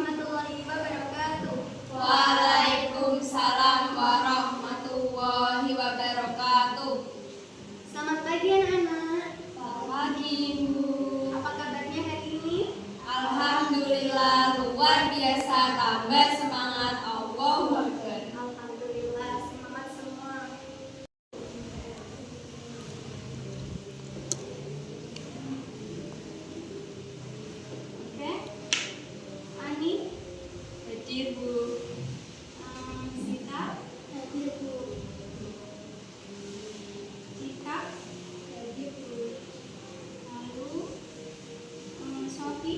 warahmatullahi wabarakatuh. Waalaikumsalam warahmatullahi wabarakatuh. Selamat pagi anak-anak. Selamat pagi Ibu. Apa kabarnya hari ini? Alhamdulillah luar biasa, tambah semangat. Allahu Akbar. Alhamdulillah, semangat semua. Oke. Ani, Hadir Bu. Sita, hadir Bu. Cika, hadir Bu. Lalu Sofi.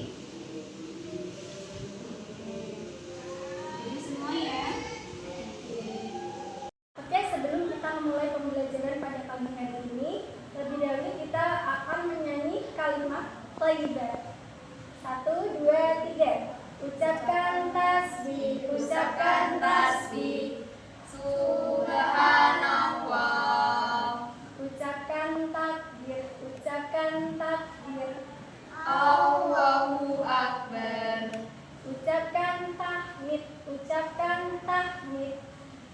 Jadi semua ya. Oke, sebelum kita memulai pembelajaran pada pagi hari ini, lebih dahulu kita akan menyanyi kalimat thayyibah. 1, 2, 3. Ucapkan tasbih, ucapkan tasbih. Subhanallah. Ucapkan takbir, ucapkan takbir. Allahu Akbar. Ucapkan tahmid, ucapkan tahmid.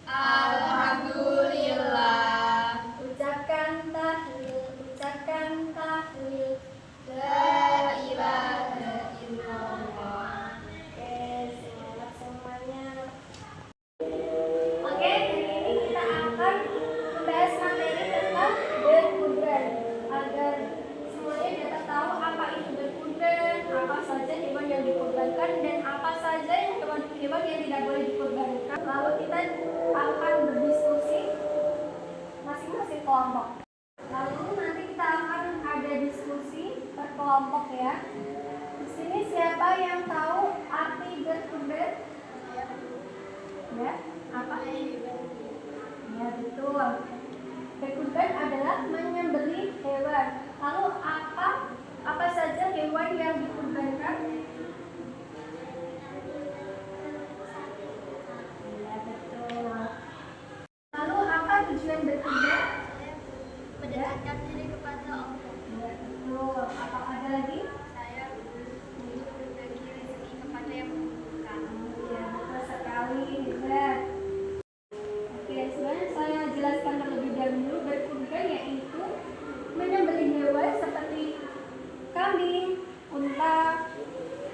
Alhamdulillah. Ucapkan tahlil, ucapkan tahlil. La ilaha illallah. Oke, semangat semuanya. Oke, hari ini kita akan membahas materi tentang berkurban agar semuanya dapat tahu apa itu berkurban, apa saja hewan yang dikurbankan, dan apa saja hewan yang tidak boleh dikurbankan. Lalu kita akan berdiskusi masing-masing kelompok. Lalu nanti kita akan ada diskusi per kelompok ya. Di sini siapa yang tahu arti berkurban? Ya, apa? Ya, betul. Berkurban adalah menyembelih hewan. Lalu apa saja hewan yang dikurbankan? Ya, betul. Lalu apa tujuan berkurban? Mendekatkan diri kepada Allah. Ya, betul. Apa ada lagi? Saya untuk berbagi rezeki kepada yang membutuhkan. Ya, betul sekali. Hebat. Oke, sebenarnya saya jelaskan terlebih dahulu. Berkurban yaitu menyembelih hewan seperti kambing, unta,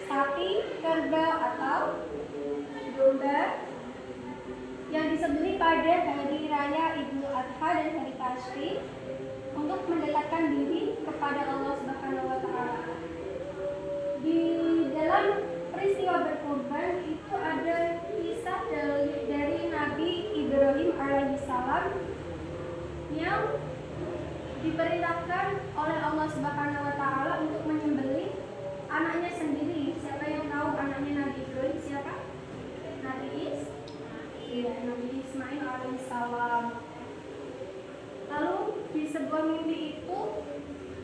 sapi, kerbau atau domba yang disembelih pada hari raya Idul Adha dan hari Tasyrik untuk mendekatkan diri kepada Allah Subhanahu wa taala. Di dalam peristiwa berkurban itu ada kisah dari Nabi Ibrahim alaihissalam yang diperintahkan oleh Allah Subhanahu wa taala untuk menyembelih anaknya sendiri. Siapa yang tahu anaknya Nabi Ibrahim siapa? Nabi Ismail alaihissalam. Lalu di sebuah mimpi itu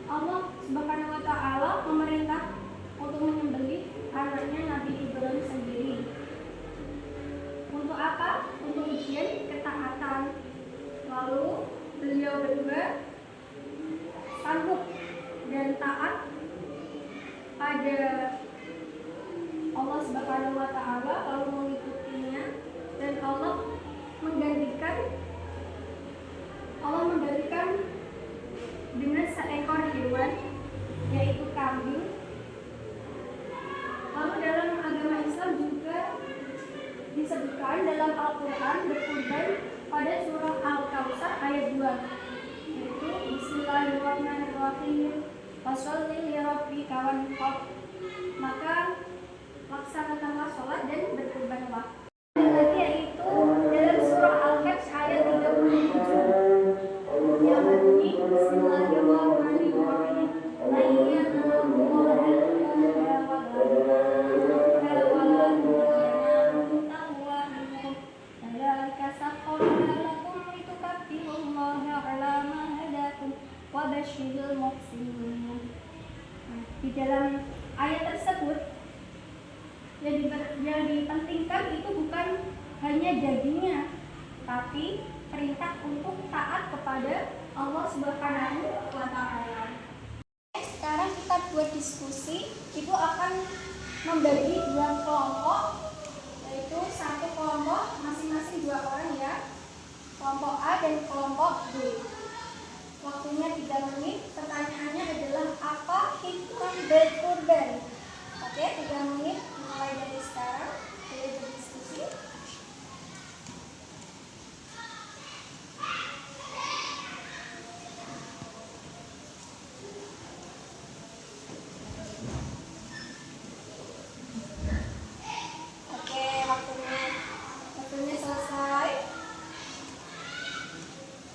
Allah Subhanahu wa taala memerintah untuk menyembelih anaknya Nabi Ibrahim sendiri. Untuk apa? Untuk ujian ketaatan. Lalu beliau berdua sanggup dan taat pada Allah Subhanahu wa taala, lalu mengikutinya, dan Allah menggantikan dengan seekor hewan yaitu kambing. Lalu dalam agama Islam juga disebutkan dalam Al-Quran berkurban pada surah Al-Kautsar ayat 2, yaitu Bismillahirrahmanirrahim Fasholli lirabbika wanhar. Maka laksanakanlah sholat dan berkurbanlah. Dan lagi yaitu dalam surah Al-Hajj ayat 37 yang berbunyi Bismillahirrahmanirrahim Di dalam ayat tersebut yang dipentingkan itu bukan hanya dagingnya, tapi perintah untuk taat kepada Allah Subhanahu wa taala. Sekarang kita buat diskusi. Ibu akan membagi dua kelompok, yaitu satu kelompok masing-masing 2 orang ya. Kelompok A dan kelompok B. Waktunya 3 menit. Pertanyaannya adalah apa hikmah berkurban? Oke, 3 menit mulai dari sekarang. Boleh berdiskusi. Oke, waktunya selesai.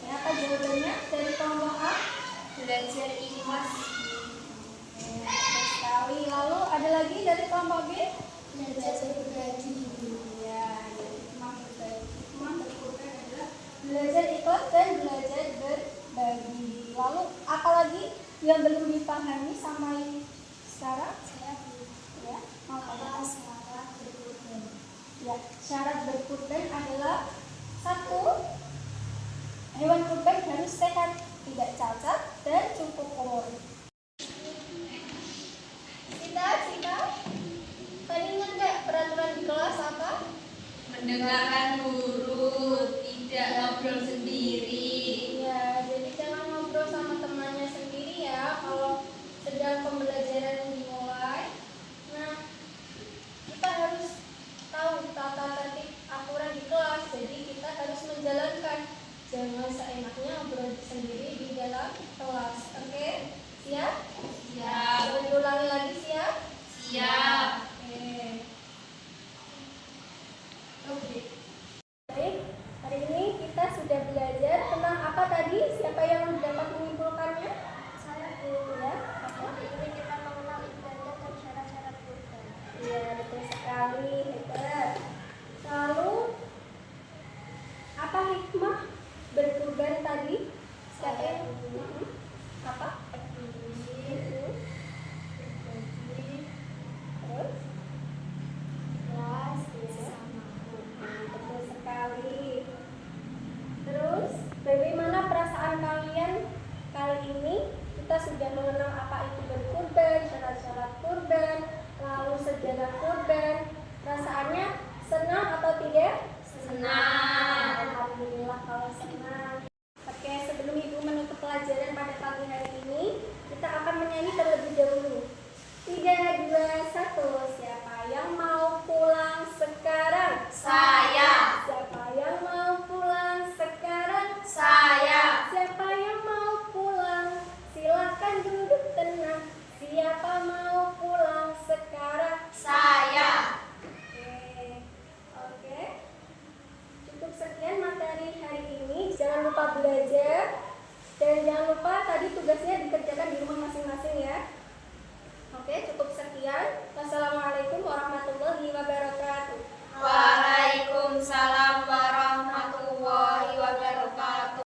Ya, apa jawabannya dari kelompok A? Belajar ikhlas. Betul sekali. Lalu ada lagi dari kelompok B? Belajar berbagi. Ya, jadi hikmah berkurban adalah belajar ikhlas dan belajar berbagi. Lalu apa lagi yang belum dipahami sampai sekarang? Ya, mau apa? Syarat berkurban. Ya, syarat berkurban adalah 1. Hewan kurban harus sehat, tidak cacat, dan cukup umur. Cita, tadi ingat nggak peraturan di kelas apa? Mendengarkan guru, tidak ngobrol sendiri. Ya, jadi jangan ngobrol sama temannya sendiri ya kalau sedang pembelajaran dimulai. Nah, kita harus tahu tata tertib aturan di kelas, jadi kita harus menjalankan. Jangan seenaknya ngobrol sendiri di dalam kelas. Oke? Siap? Siap. Boleh diulangi lagi, siap? Siap. Oke. Baik, hari ini kita sudah belajar tentang apa tadi? Siapa yang dapat menyimpulkannya? Saya Ya. hari ini kita mengenal ibadah dan syarat-syarat kurban. Iya, betul sekali. Hebat. Lalu, apa hikmah berkurban tadi? Siapa yang? Apa? Terus? Betul sekali. Terus, bagaimana perasaan kalian kali ini? Kita sudah mengenal apa itu berkurban, syarat-syarat kurban, lalu sejarah kurban. Perasaannya senang atau tidak? Senang. Alhamdulillah kalau senang. Oke, sebelum Ibu menutup pelajaran pada pagi hari ini, kita akan menyanyi terlebih dahulu. 3, 2, 1. Siapa yang mau pulang sekarang? Saya. Siapa yang mau pulang sekarang? Saya. Siapa yang mau pulang? Silakan duduk tenang. Siapa mau pulang sekarang? Saya. Oke. Cukup sekian materi hari ini. Jangan lupa belajar dan jangan lupa tadi tugasnya dikerjakan